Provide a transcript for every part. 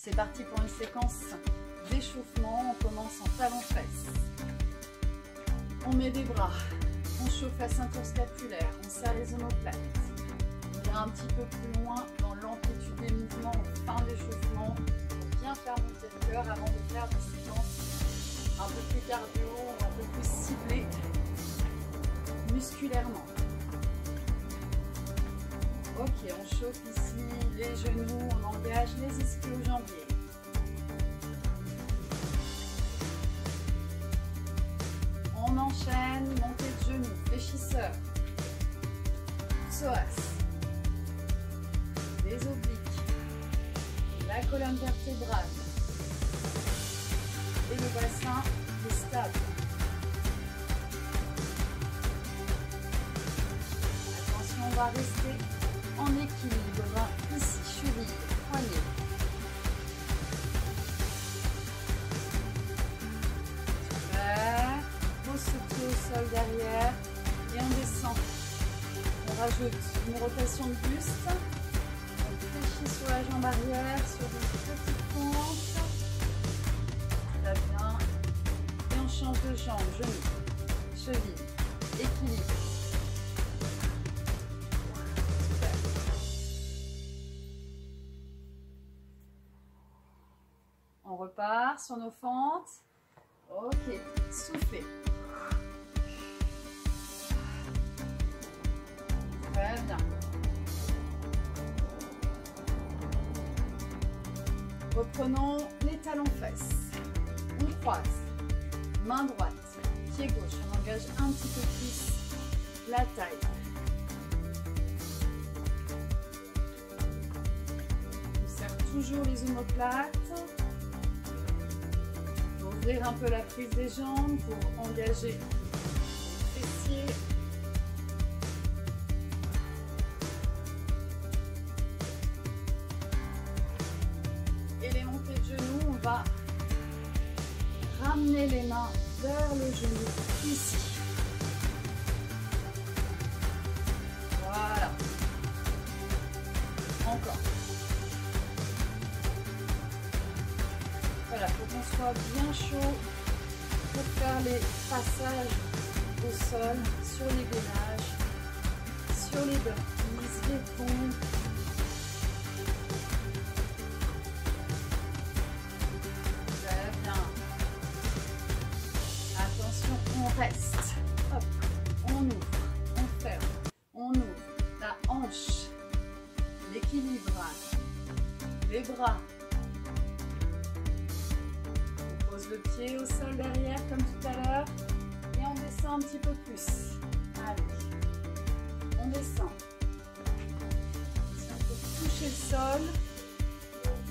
C'est parti pour une séquence d'échauffement. On commence en talons-fesses. On met des bras, on chauffe la ceinture scapulaire, on serre les omoplates. On ira un petit peu plus loin dans l'amplitude des mouvements en fin d'échauffement pour bien faire monter le cœur avant de faire des séquences un peu plus cardio, un peu plus ciblées musculairement. Ok, on chauffe ici les genoux, on engage les ischio-jambiers. On enchaîne, montée de genoux, fléchisseur, psoas, les obliques, la colonne vertébrale et le bassin est stable. Attention, on va rester en équilibre ici, cheville, poignet. Se pied au sol derrière et on descend. On rajoute une rotation de buste. On fléchit sur la jambe arrière, sur des petites pentes. Très bien. Et on change de jambe, genou, cheville, équilibre. Super. On repart sur nos fentes. Ok, soufflez. Très bien. Reprenons les talons-fesses. On croise. Main droite, pied gauche. On engage un petit peu plus la taille. On serre toujours les omoplates. On va ouvrir un peu la prise des jambes pour engager les fessiers. On va ramener les mains vers le genou ici. Voilà. Encore. Voilà, faut qu'on soit bien chaud pour faire les passages au sol, sur les gainages, sur les burpees, les pompes. On reste, hop, on ouvre, on ferme, on ouvre, la hanche, l'équilibre, les bras. On pose le pied au sol derrière comme tout à l'heure et on descend un petit peu plus. Allez, on descend. Si on peut toucher le sol,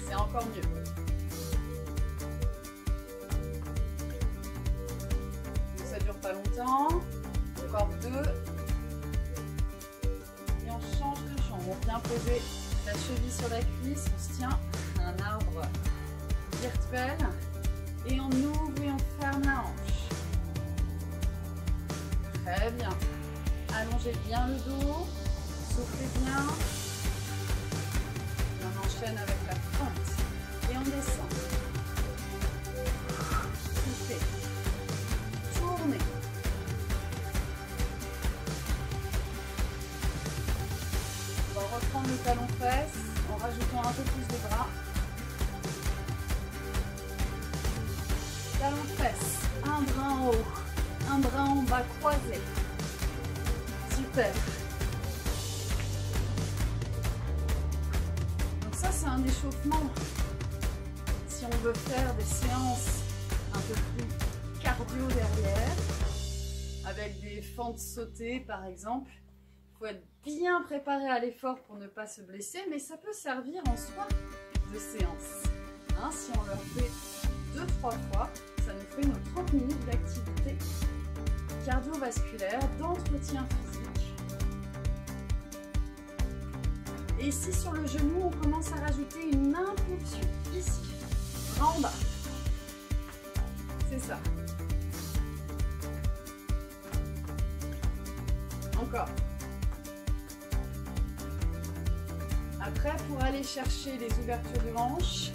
c'est encore mieux. Pas longtemps, encore deux et on change de jambe. On vient poser la cheville sur la cuisse, on se tient à un arbre virtuel et on ouvre et on ferme la hanche. Très bien. Allongez bien le dos, soufflez bien et on enchaîne avec la fente et on descend. Soufflez. Tournez. On va reprendre le talon-fesses en rajoutant un peu plus de bras. Talon-fesses, un bras en haut, un bras en bas croisé. Super. Donc ça c'est un échauffement. Si on veut faire des séances un peu plus cardio derrière, avec des fentes sautées par exemple. Il faut être bien préparé à l'effort pour ne pas se blesser, mais ça peut servir en soi de séance. Hein, si on le fait 2-3 fois, ça nous fait nos 30 minutes d'activité cardiovasculaire, d'entretien physique. Et ici sur le genou, on commence à rajouter une impulsion ici, bras en bas. C'est ça. Encore. Après, pour aller chercher les ouvertures de hanches,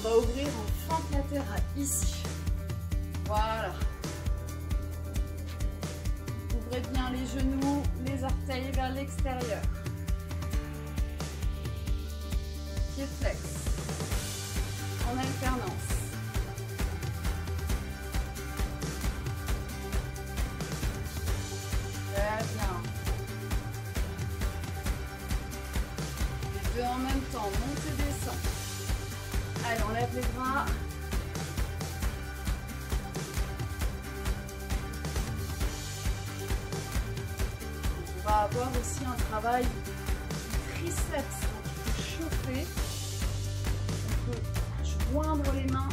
On va ouvrir en fente latérale, ici. Voilà. Ouvrez bien les genoux, les orteils vers l'extérieur. Pied flex. En alternance. Très bien. Les deux en même temps, monte et descend. Allez, on lève les bras. On va avoir aussi un travail triceps, donc il faut chauffer. On peut joindre les mains,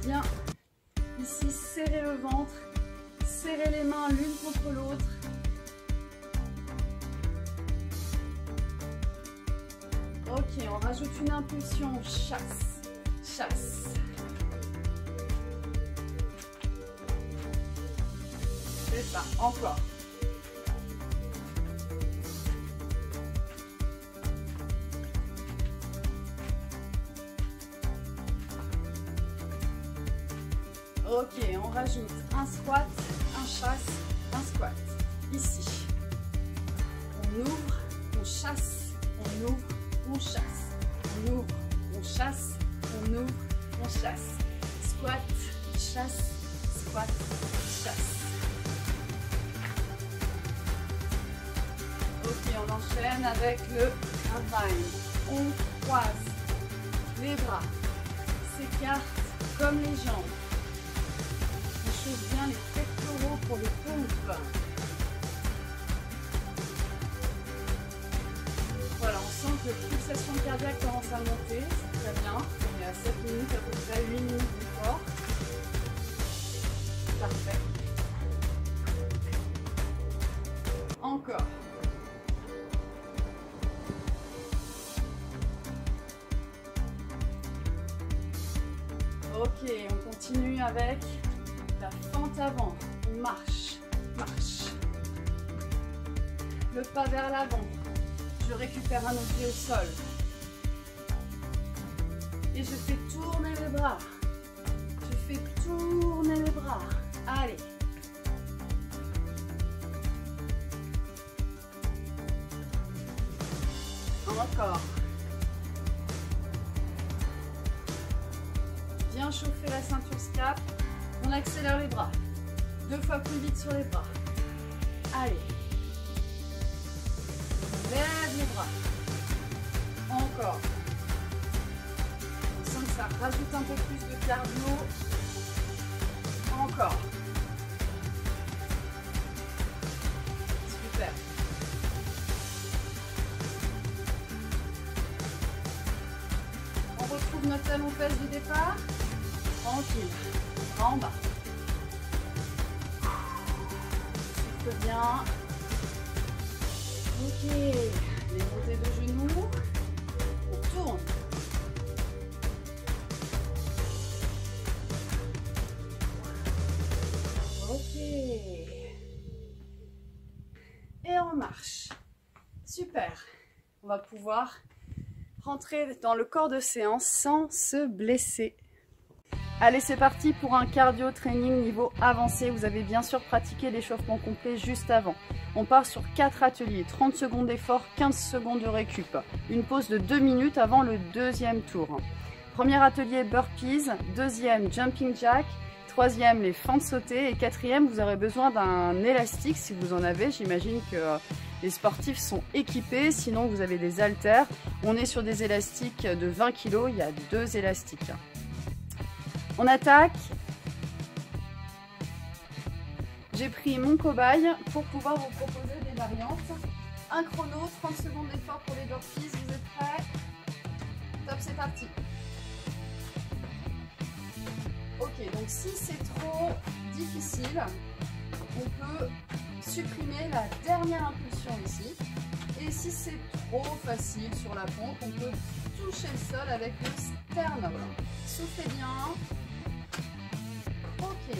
bien ici serrer le ventre, serrer les mains l'une contre l'autre. Ok, on rajoute une impulsion, chasse, chasse. C'est ça, encore. Ok, on rajoute un squat, un chasse, un squat. Ici. On ouvre, on chasse, on ouvre, on chasse. On ouvre, on chasse, on ouvre, on chasse. Squat, chasse, squat, chasse. Ok, on enchaîne avec le travail. On croise les bras, s'écarte comme les jambes. On chauffe bien les pectoraux pour le pompe. Voilà, on sent que la pulsation cardiaque commence à monter, c'est très bien. On est à 7 minutes, à peu près 8 minutes d'effort. Parfait. Encore. Ok, on continue avec la fente avant. On marche, marche. Le pas vers l'avant. Je récupère un objet au sol. Et je fais tourner les bras. Je fais tourner les bras. Allez. Encore. Bien chauffer la ceinture scap. On accélère les bras. 2 fois plus vite sur les bras. Allez. Lève les bras. Encore. On sent que ça rajoute un peu plus de cardio. Encore. Super. On retrouve notre talon fesse du départ. Tranquille. En bas. Souffle bien. Ok. Les montées de genoux. On tourne. Ok. Et on marche. Super. On va pouvoir rentrer dans le corps de séance sans se blesser. Allez, c'est parti pour un cardio training niveau avancé. Vous avez bien sûr pratiqué l'échauffement complet juste avant. On part sur 4 ateliers, 30 secondes d'effort, 15 secondes de récup. Une pause de 2 minutes avant le deuxième tour. Premier atelier burpees, deuxième jumping jack, troisième les fentes sautées et quatrième vous aurez besoin d'un élastique si vous en avez. J'imagine que les sportifs sont équipés, sinon vous avez des haltères. On est sur des élastiques de 20 kg, il y a 2 élastiques. On attaque. J'ai pris mon cobaye pour pouvoir vous proposer des variantes. Un chrono, 30 secondes d'effort pour les burpees. Vous êtes prêts? Top, c'est parti. Ok, donc si c'est trop difficile, on peut supprimer la dernière impulsion ici. Et si c'est trop facile sur la pompe, on peut toucher le sol avec le sternum. Soufflez bien. Ok.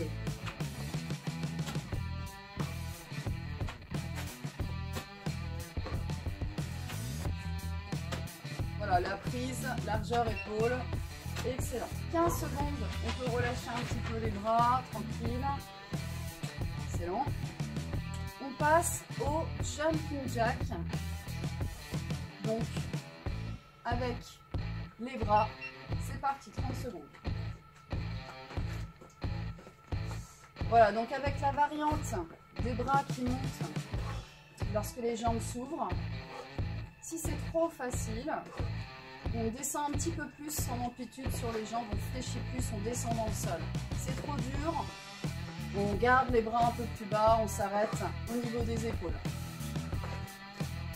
Voilà, la prise, largeur épaule. Excellent. 15 secondes, on peut relâcher un petit peu les bras, tranquille. Excellent. On passe au jumping jack. Donc, avec les bras, c'est parti, 30 secondes. Voilà, donc avec la variante des bras qui montent lorsque les jambes s'ouvrent, si c'est trop facile, on descend un petit peu plus en amplitude sur les jambes, on fléchit plus, on descend dans le sol. C'est trop dur, on garde les bras un peu plus bas, on s'arrête au niveau des épaules.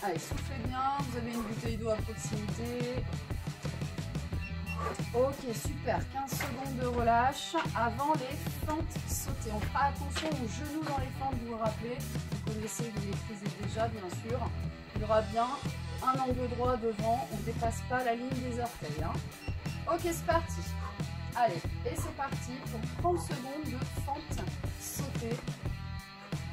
Allez, soufflez bien, vous avez une bouteille d'eau à proximité. Ok, super, 15 secondes de relâche avant les fentes sautées. On fera attention aux genoux dans les fentes, vous vous rappelez, vous connaissez, vous maîtrisez déjà bien sûr. Il y aura bien un angle droit devant, on ne dépasse pas la ligne des orteils. Hein. Ok, c'est parti. Allez, et c'est parti pour 30 secondes de fente sautée.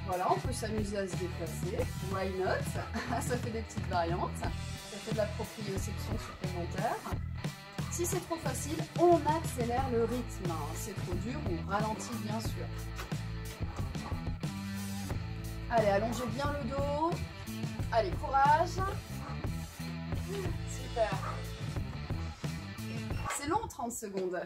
Voilà, on peut s'amuser à se déplacer. Why not? Ça fait des petites variantes. Ça fait de la proprioception supplémentaire. Si c'est trop facile, on accélère le rythme. C'est trop dur, on ralentit bien sûr. Allez, allongez bien le dos. Allez, courage. Super. C'est long, 30 secondes.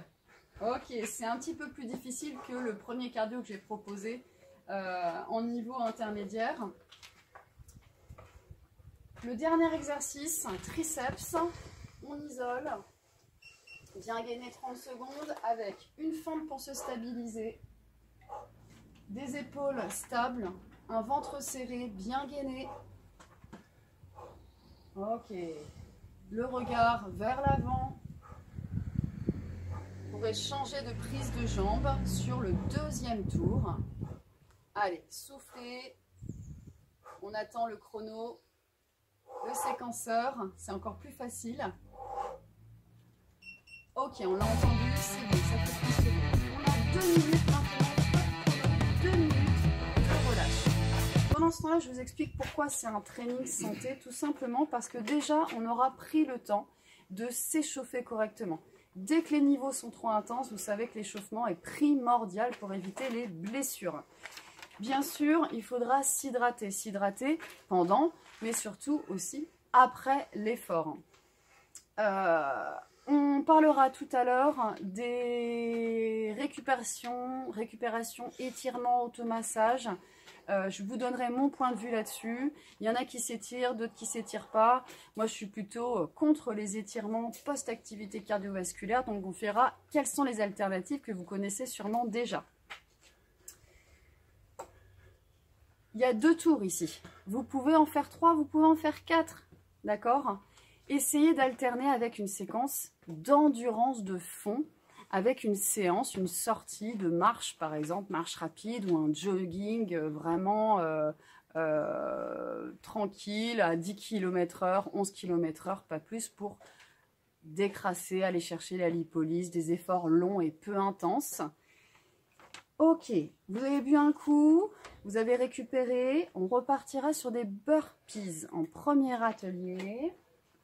Ok, c'est un petit peu plus difficile que le premier cardio que j'ai proposé en niveau intermédiaire. Le dernier exercice, triceps, on isole. Bien gainer 30 secondes avec une fente pour se stabiliser, des épaules stables, un ventre serré, bien gainé. Ok, le regard vers l'avant pour échanger de prise de jambe sur le deuxième tour. Allez, soufflez, on attend le chrono, le séquenceur, c'est encore plus facile. Ok, on l'a entendu, c'est bon, ça fait 30 secondes. On a 2 minutes maintenant, 2 minutes de relâche. Pendant ce temps-là, je vous explique pourquoi c'est un training santé, tout simplement parce que déjà, on aura pris le temps de s'échauffer correctement. Dès que les niveaux sont trop intenses, vous savez que l'échauffement est primordial pour éviter les blessures. Bien sûr, il faudra s'hydrater pendant, mais surtout aussi après l'effort. On parlera tout à l'heure des récupérations, étirements, automassage. Je vous donnerai mon point de vue là-dessus. Il y en a qui s'étirent, d'autres qui ne s'étirent pas. Moi, je suis plutôt contre les étirements post-activité cardiovasculaire. Donc, on verra quelles sont les alternatives que vous connaissez sûrement déjà. Il y a 2 tours ici. Vous pouvez en faire 3, vous pouvez en faire 4. D'accord ? Essayez d'alterner avec une séquence d'endurance de fond, avec une séance, une sortie de marche par exemple, marche rapide ou un jogging vraiment tranquille à 10 km/h, 11 km/h, pas plus, pour décrasser, aller chercher la lipolyse, des efforts longs et peu intenses. Ok, vous avez bu un coup, vous avez récupéré, on repartira sur des burpees en premier atelier.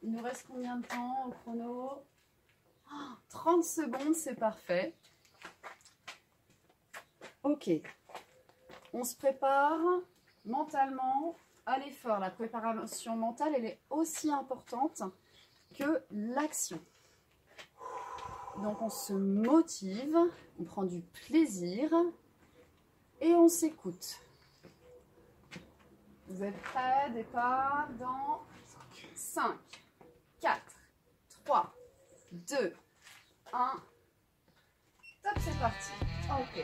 Il nous reste combien de temps au chrono? 30 secondes, c'est parfait. Ok. On se prépare mentalement à l'effort. La préparation mentale, elle est aussi importante que l'action. Donc on se motive, on prend du plaisir et on s'écoute. Vous êtes prêts? Départ dans 5, 4, 3, 2, 1. Top, c'est parti. Ok.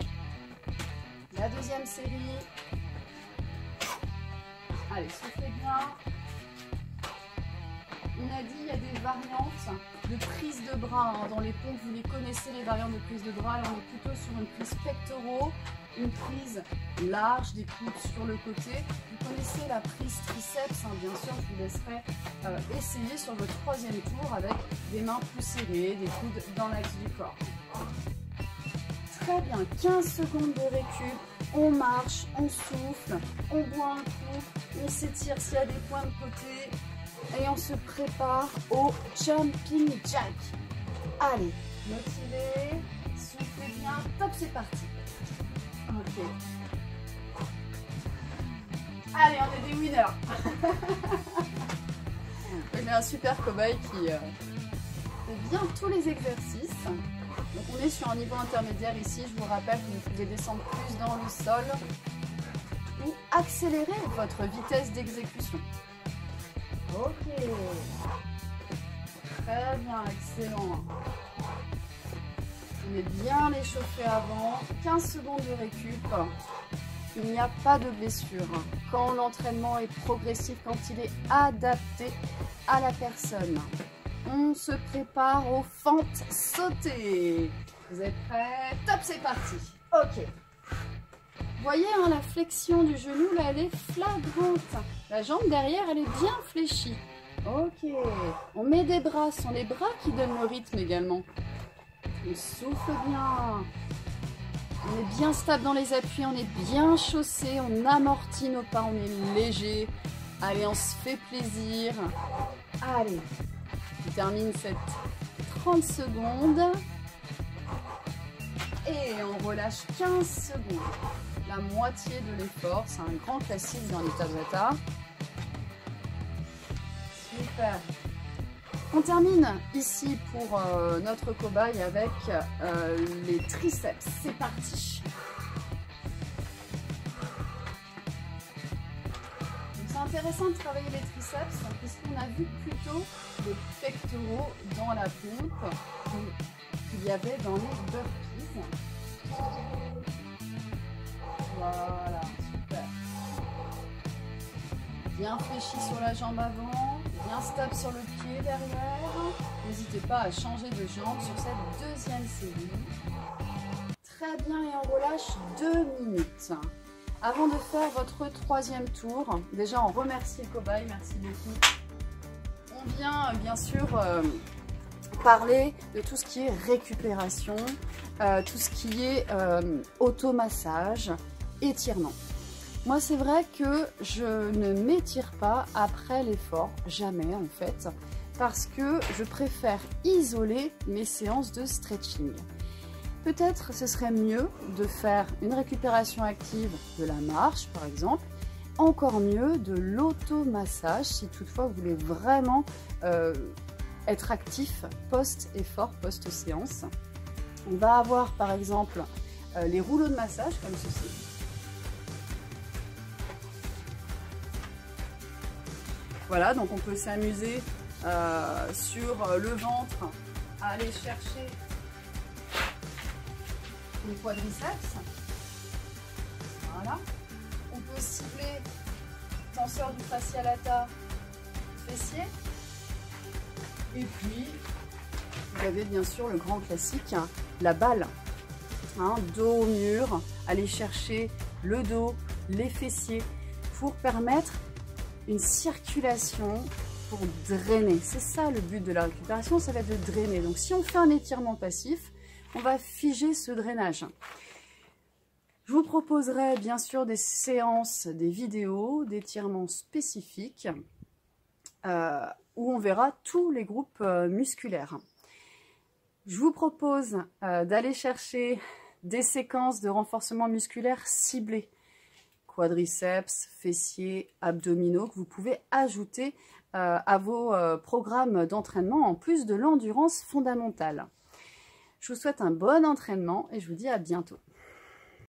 La deuxième série. Allez, soufflez bien. On a dit il y a des variantes de prise de bras. Dans les pompes, vous les connaissez, les variantes de prise de bras. Là, on est plutôt sur une prise pectoraux, une prise large, des coudes sur le côté. Vous connaissez la prise triceps, bien sûr, je vous laisserai essayer sur le troisième tour avec des mains plus serrées, des coudes dans l'axe du corps. Très bien, 15 secondes de récup, on marche, on souffle, on boit un coup, on s'étire s'il y a des points de côté et on se prépare au jumping jack. Allez, Motivé, soufflez bien, top, c'est parti. Ok. Allez, on est des winners. J'ai un super cobaye qui fait bien tous les exercices. Donc on est sur un niveau intermédiaire ici. Je vous rappelle que vous pouvez descendre plus dans le sol ou accélérer votre vitesse d'exécution. Ok. Très bien, excellent. On est bien échauffé avant. 15 secondes de récup. Il n'y a pas de blessure. Quand l'entraînement est progressif, quand il est adapté à la personne. On se prépare aux fentes sautées. Vous êtes prêts? Top, c'est parti. Ok. Vous voyez, hein, la flexion du genou, là, elle est flagrante. La jambe derrière, elle est bien fléchie. Ok. On met des bras. Ce sont les bras qui donnent le rythme également. On souffle bien. On est bien stable dans les appuis, on est bien chaussé, on amortit nos pas, on est léger. Allez, on se fait plaisir. Allez, on termine cette 30 secondes. Et on relâche 15 secondes. La moitié de l'effort, c'est un grand classique dans les Tabata. Super. On termine ici pour notre cobaye avec les triceps. C'est parti. C'est intéressant de travailler les triceps puisqu'on a vu plutôt les pectoraux dans la pompe qu'il y avait dans les burpees. Voilà, super. Bien fléchi sur la jambe avant, bien stable sur le pied derrière. N'hésitez pas à changer de jambe sur cette deuxième série. Très bien, et on relâche 2 minutes. Avant de faire votre troisième tour, déjà on remercie le cobaye, merci beaucoup. On vient bien sûr parler de tout ce qui est récupération, tout ce qui est automassage, étirement. Moi, c'est vrai que je ne m'étire pas après l'effort, jamais en fait, parce que je préfère isoler mes séances de stretching. Peut-être ce serait mieux de faire une récupération active de la marche, par exemple, encore mieux de l'automassage, si toutefois vous voulez vraiment être actif post-effort, post-séance. On va avoir par exemple les rouleaux de massage comme ceci. Voilà, donc on peut s'amuser sur le ventre, à aller chercher les quadriceps. Voilà. On peut cibler tenseur du fascia lata, fessier. Et puis, vous avez bien sûr le grand classique, hein, la balle. Hein, dos au mur, aller chercher le dos, les fessiers, pour permettre une circulation, pour drainer. C'est ça le but de la récupération, ça va être de drainer. Donc si on fait un étirement passif, on va figer ce drainage. Je vous proposerai bien sûr des séances, des vidéos d'étirements spécifiques où on verra tous les groupes musculaires. Je vous propose d'aller chercher des séquences de renforcement musculaire ciblées. Quadriceps, fessiers, abdominaux que vous pouvez ajouter à vos programmes d'entraînement en plus de l'endurance fondamentale. Je vous souhaite un bon entraînement et je vous dis à bientôt.